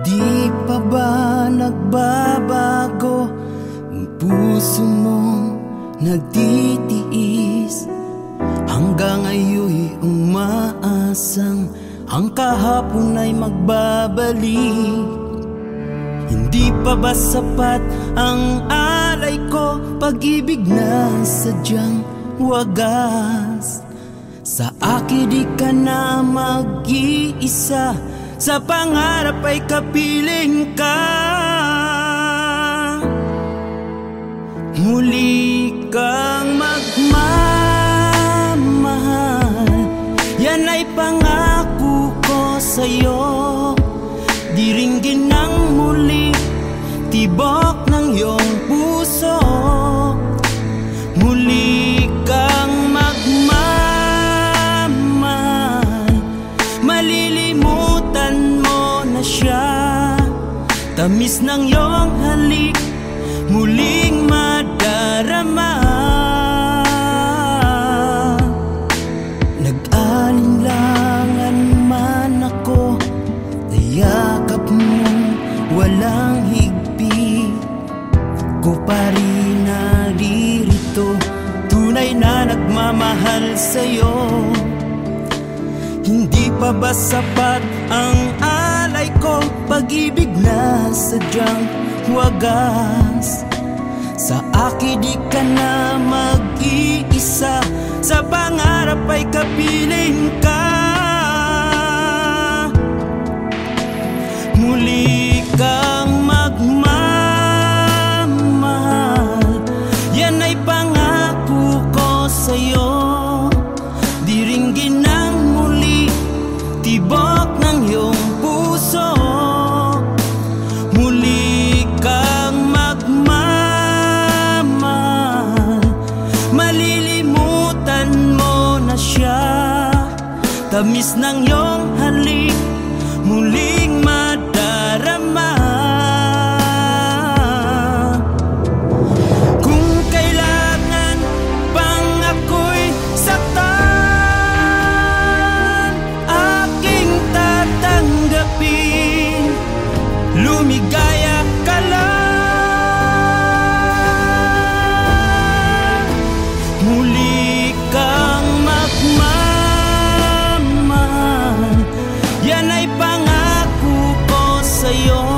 Di pa ba nagbabago ang puso mong nagtitiis? Hanggang ngayon umaasang ang kahapon ay magbabalik. Hindi pa ba sapat ang alay ko, pag-ibig na sadyang wagas? Sa akin di ka na mag-iisa, sa pangarap ay kapiling ka. Muli kang magmamahal, yan ay pangako ko sa'yo. Diringgin ng muli tibok ng iyong puso. Muli kang magmamahal, malilimutan mo na siya. Tamis ng iyong halik muling madarama. Nag-alinlangan man ako, yakap mo walang higpit. Ko pa rin naririto, tunay na nagmamahal sa'yo. Hindi pa ba sapat ang alay ko, pag-ibig na sadyang wagas? Sa akin di ka na mag-iisa, sa pangarap ay kapiling ka. Muli kang magmamahal, yan ay pangako ko sa'yo. Diringgin ng muli tibok ng iyong puso. Muli kang magmamahal, malilimutan mo na siya. Tamis ng iyong halik muling madarama. Kung kailangan pang ako'y saktan, aking tatanggapin. Lumigaya ka lang. Muli kang magmamahal, yan ay pangako ko sa'yo.